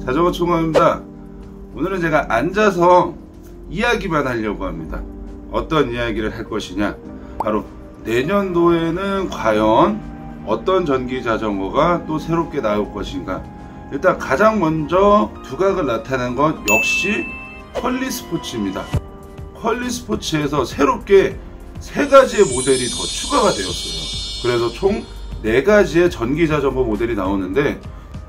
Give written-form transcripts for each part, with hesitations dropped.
자전거 총각입니다. 오늘은 제가 앉아서 이야기만 하려고 합니다. 어떤 이야기를 할 것이냐, 바로 내년도에는 과연 어떤 전기 자전거가 또 새롭게 나올 것인가. 일단 가장 먼저 두각을 나타낸 건 역시 퀄리스포츠입니다. 퀄리스포츠에서 새롭게 3가지의 모델이 더 추가가 되었어요. 그래서 총 4가지의 전기 자전거 모델이 나오는데,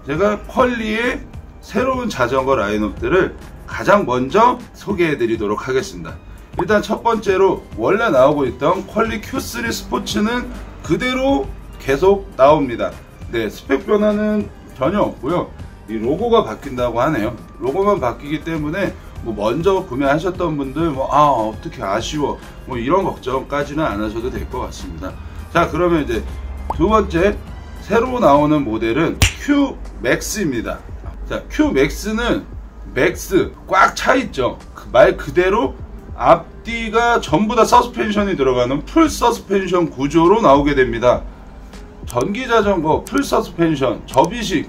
제가 퀄리의 새로운 자전거 라인업들을 가장 먼저 소개해 드리도록 하겠습니다. 일단 첫 번째로 원래 나오고 있던 퀄리 Q3 스포츠는 그대로 계속 나옵니다. 네, 스펙 변화는 전혀 없고요. 이 로고가 바뀐다고 하네요. 로고만 바뀌기 때문에 뭐 먼저 구매하셨던 분들 어떻게 아쉬워 이런 걱정까지는 안 하셔도 될 것 같습니다. 자, 그러면 이제 두 번째 새로 나오는 모델은 Q Max입니다. 자, Q Max는 맥스 꽉 차 있죠. 말 그대로 앞뒤가 전부 다 서스펜션이 들어가는 풀 서스펜션 구조로 나오게 됩니다. 전기 자전거 풀 서스펜션 접이식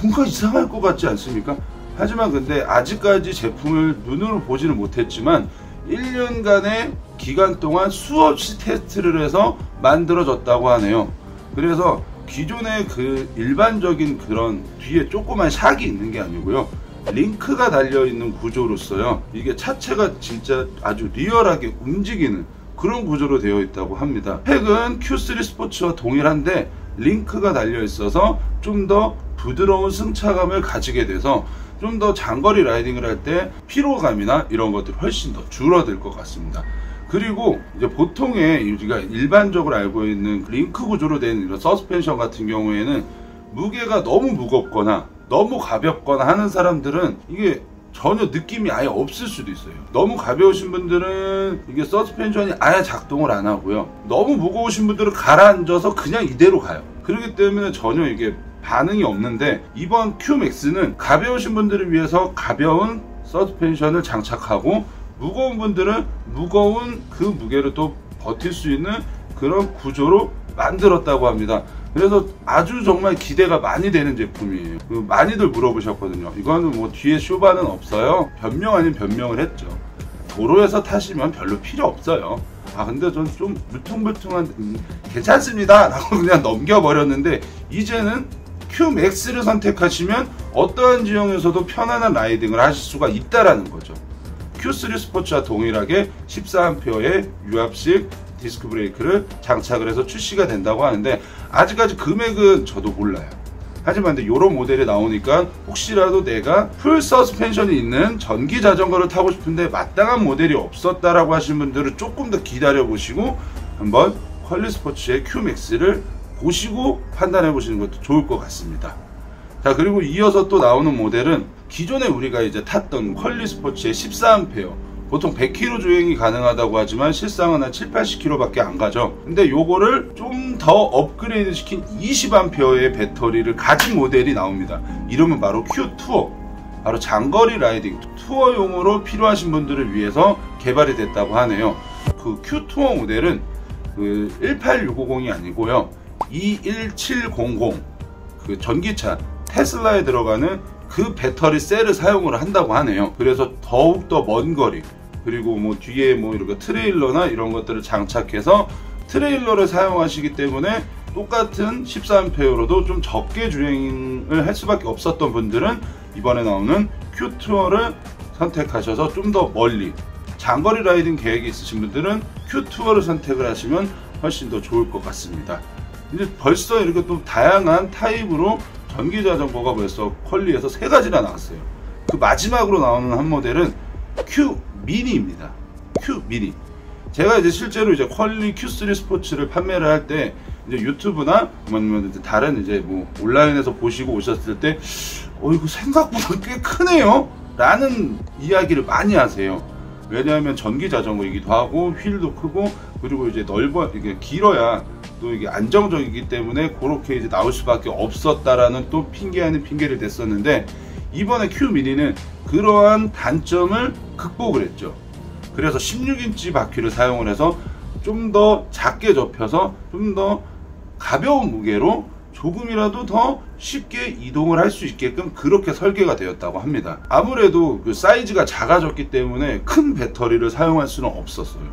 뭔가 이상할 것 같지 않습니까? 하지만 근데 아직까지 제품을 눈으로 보지는 못했지만 1년간의 기간 동안 수없이 테스트를 해서 만들어졌다고 하네요. 그래서 기존의 그 일반적인 그런 뒤에 조그만 샥이 있는 게 아니고요, 링크가 달려있는 구조로서요, 이게 차체가 진짜 아주 리얼하게 움직이는 그런 구조로 되어 있다고 합니다. 팩은 Q3 스포츠와 동일한데 링크가 달려있어서 좀 더 부드러운 승차감을 가지게 돼서 좀 더 장거리 라이딩을 할 때 피로감이나 이런 것들이 훨씬 더 줄어들 것 같습니다. 그리고 이제 보통의 우리가 일반적으로 알고 있는 링크 구조로 된 이런 서스펜션 같은 경우에는 무게가 너무 무겁거나 너무 가볍거나 하는 사람들은 이게 전혀 느낌이 아예 없을 수도 있어요. 너무 가벼우신 분들은 이게 서스펜션이 아예 작동을 안 하고요, 너무 무거우신 분들은 가라앉아서 그냥 이대로 가요. 그렇기 때문에 전혀 이게 반응이 없는데, 이번 QMAX는 가벼우신 분들을 위해서 가벼운 서스펜션을 장착하고 무거운 분들은 무거운 그 무게를 또 버틸 수 있는 그런 구조로 만들었다고 합니다. 그래서 아주 정말 기대가 많이 되는 제품이에요. 많이들 물어보셨거든요. 이거는 뭐 뒤에 쇼바는 없어요? 변명 아닌 변명을 했죠. 도로에서 타시면 별로 필요 없어요. 근데 전 좀 물퉁물퉁한 괜찮습니다 라고 그냥 넘겨버렸는데, 이제는 QMAX를 선택하시면 어떠한 지형에서도 편안한 라이딩을 하실 수가 있다라는 거죠. Q3 스포츠와 동일하게 14A의 유압식 디스크 브레이크를 장착을 해서 출시가 된다고 하는데, 아직까지 금액은 저도 몰라요. 하지만 근데 이런 모델이 나오니까 혹시라도 내가 풀 서스펜션이 있는 전기 자전거를 타고 싶은데 마땅한 모델이 없었다라고 하신 분들은 조금 더 기다려 보시고 한번 퀄리 스포츠의 QMAX를 보시고 판단해 보시는 것도 좋을 것 같습니다. 자, 그리고 이어서 또 나오는 모델은 기존에 우리가 이제 탔던 퀄리 스포츠의 14A, 보통 100km 주행이 가능하다고 하지만 실상은 한 7-80km 밖에 안 가죠. 근데 요거를 좀 더 업그레이드 시킨 20A의 배터리를 가진 모델이 나옵니다. 이름은 바로 Q2O, 바로 장거리 라이딩 투어용으로 필요하신 분들을 위해서 개발이 됐다고 하네요. 그 Q2O 모델은 그 18650이 아니고요, 21700, 그 전기차 테슬라에 들어가는 그 배터리 셀을 사용을 한다고 하네요. 그래서 더욱더 먼 거리, 그리고 뭐 뒤에 뭐 이렇게 트레일러나 이런 것들을 장착해서 트레일러를 사용하시기 때문에 똑같은 13A로도 좀 적게 주행을 할 수밖에 없었던 분들은 이번에 나오는 Q2O를 선택하셔서 좀 더 멀리 장거리 라이딩 계획이 있으신 분들은 Q2O를 선택을 하시면 훨씬 더 좋을 것 같습니다. 이제 벌써 이렇게 또 다양한 타입으로 전기 자전거가 벌써 퀄리에서 3가지나 나왔어요. 그 마지막으로 나오는 한 모델은 Q 미니입니다. Q 미니. 제가 이제 실제로 이제 퀄리 Q3 스포츠를 판매를 할 때 이제 유튜브나 아니면 다른 이제 뭐 온라인에서 보시고 오셨을 때 이거 생각보다 꽤 크네요 라는 이야기를 많이 하세요. 왜냐하면 전기 자전거이기도 하고 휠도 크고, 그리고 이제 이게 길어야 또 이게 안정적이기 때문에 그렇게 이제 나올 수밖에 없었다라는 또 핑계 아닌 핑계를 댔었는데, 이번에 Q 미니는 그러한 단점을 극복을 했죠. 그래서 16인치 바퀴를 사용을 해서 좀 더 작게 접혀서 좀 더 가벼운 무게로 조금이라도 더 쉽게 이동을 할 수 있게끔 그렇게 설계가 되었다고 합니다. 아무래도 그 사이즈가 작아졌기 때문에 큰 배터리를 사용할 수는 없었어요.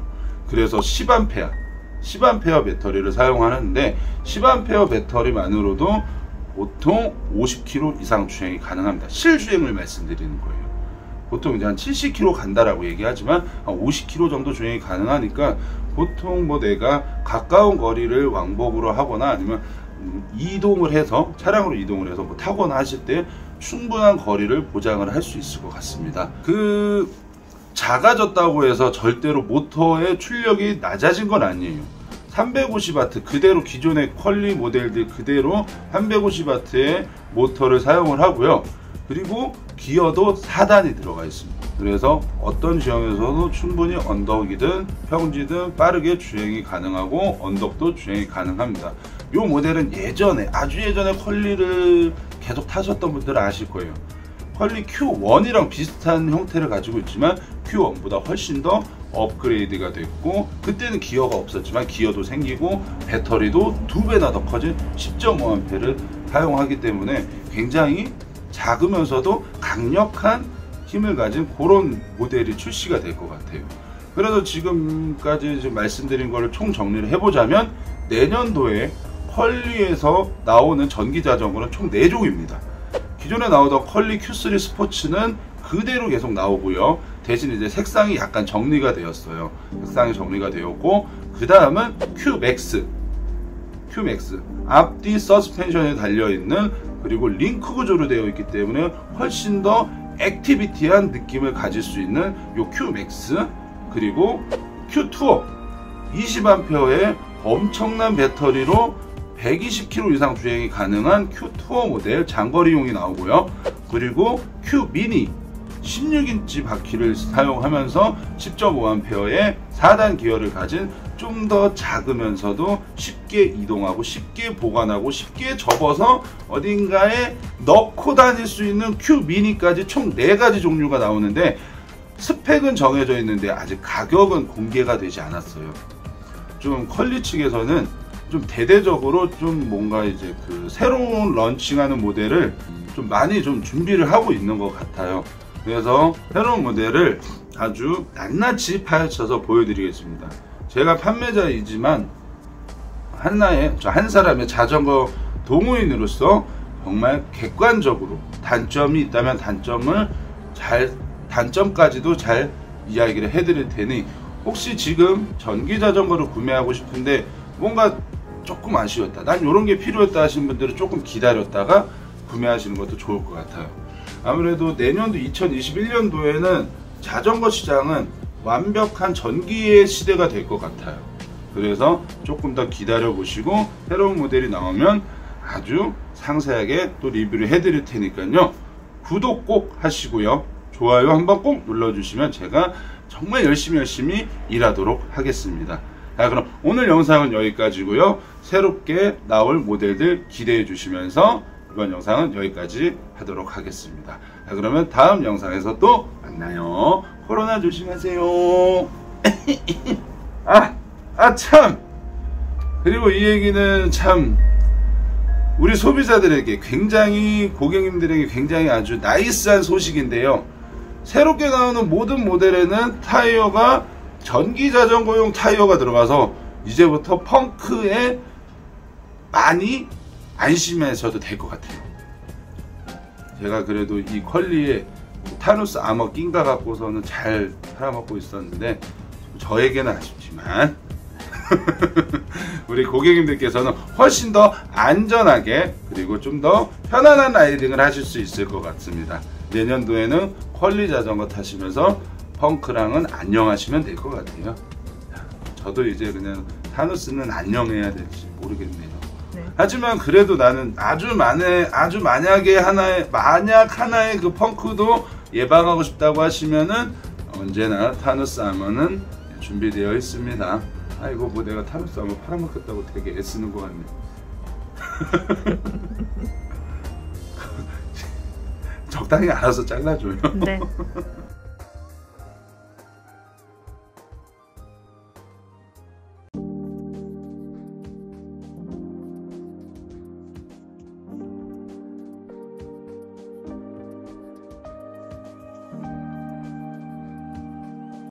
그래서 10A 배터리를 사용하는데 10A 배터리만으로도 보통 50km 이상 주행이 가능합니다. 실주행을 말씀드리는 거예요. 보통 이제 한 70km 간다라고 얘기하지만 한 50km 정도 주행이 가능하니까 보통 뭐 내가 가까운 거리를 왕복으로 하거나 아니면 이동을 해서 차량으로 이동을 해서 뭐 타거나 하실 때 충분한 거리를 보장을 할 수 있을 것 같습니다. 그 작아졌다고 해서 절대로 모터의 출력이 낮아진 건 아니에요. 350W 그대로 기존의 퀄리 모델들 그대로 350W의 모터를 사용을 하고요. 그리고 기어도 4단이 들어가 있습니다. 그래서 어떤 지형에서도 충분히 언덕이든 평지든 빠르게 주행이 가능하고 언덕도 주행이 가능합니다. 이 모델은 예전에 아주 예전에 퀄리를 계속 타셨던 분들은 아실 거예요. 퀄리 Q1이랑 비슷한 형태를 가지고 있지만 Q1보다 훨씬 더 업그레이드가 됐고 그때는 기어가 없었지만 기어도 생기고 배터리도 2배나 더 커진 10.5A를 사용하기 때문에 굉장히 작으면서도 강력한 힘을 가진 그런 모델이 출시가 될 것 같아요. 그래서 지금까지 말씀드린 거를 총 정리를 해보자면 내년도에 퀄리에서 나오는 전기 자전거는 총 4종입니다. 기존에 나오던 퀄리 Q3 스포츠는 그대로 계속 나오고요. 대신 이제 색상이 약간 정리가 되었어요. 색상이 정리가 되었고 그 다음은 Qmax 앞뒤 서스펜션에 달려있는 그리고 링크 구조로 되어 있기 때문에 훨씬 더 액티비티한 느낌을 가질 수 있는 요 Qmax 그리고 Q투어 20A의 엄청난 배터리로 120km 이상 주행이 가능한 Q투어 모델 장거리용이 나오고요. 그리고 Q미니 16인치 바퀴를 사용하면서 10.5A의 4단 기어를 가진 좀 더 작으면서도 쉽게 이동하고 쉽게 보관하고 쉽게 접어서 어딘가에 넣고 다닐 수 있는 Q미니까지 총 4가지 종류가 나오는데 스펙은 정해져 있는데 아직 가격은 공개가 되지 않았어요. 좀 퀄리 측에서는 좀 대대적으로 좀 뭔가 이제 그 새로운 런칭하는 모델을 좀 많이 좀 준비를 하고 있는 것 같아요. 그래서 새로운 모델을 아주 낱낱이 파헤쳐서 보여드리겠습니다. 제가 판매자이지만 한 사람의 자전거 동호인으로서 정말 객관적으로 단점이 있다면 단점까지도 잘 이야기를 해드릴 테니 혹시 지금 전기 자전거를 구매하고 싶은데 뭔가 조금 아쉬웠다, 난 이런 게 필요했다 하시는 분들은 조금 기다렸다가 구매하시는 것도 좋을 것 같아요. 아무래도 내년도 2021년도에는 자전거 시장은 완벽한 전기의 시대가 될 것 같아요. 그래서 조금 더 기다려 보시고 새로운 모델이 나오면 아주 상세하게 또 리뷰를 해드릴 테니까요. 구독 꼭 하시고요. 좋아요 한번 꼭 눌러주시면 제가 정말 열심히 일하도록 하겠습니다. 자, 그럼 오늘 영상은 여기까지고요. 새롭게 나올 모델들 기대해 주시면서 이번 영상은 여기까지 하도록 하겠습니다. 자, 그러면 다음 영상에서 또 만나요. 코로나 조심하세요. 참! 그리고 이 얘기는 참 우리 소비자들에게 굉장히 고객님들에게 굉장히 아주 나이스한 소식인데요. 새롭게 나오는 모든 모델에는 타이어가 전기 자전거용 타이어가 들어가서 이제부터 펑크에 많이 안심하셔도 될 것 같아요. 제가 그래도 이 퀄리에 타누스 아머 낀가 갖고서는 잘 팔아먹고 있었는데 저에게는 아쉽지만 우리 고객님들께서는 훨씬 더 안전하게 그리고 좀 더 편안한 라이딩을 하실 수 있을 것 같습니다. 내년도에는 퀄리 자전거 타시면서 펑크랑은 안녕하시면 될 것 같아요. 저도 이제 그냥 타누스는 안녕해야 될지 모르겠네요. 네. 하지만 그래도 나는 만약 하나의 그 펑크도 예방하고 싶다고 하시면은 언제나 타누스 아머는 준비되어 있습니다. 아이고 뭐 내가 타누스 아머 팔아먹겠다고 되게 애쓰는 것 같네. 적당히 알아서 잘라줘요. 네.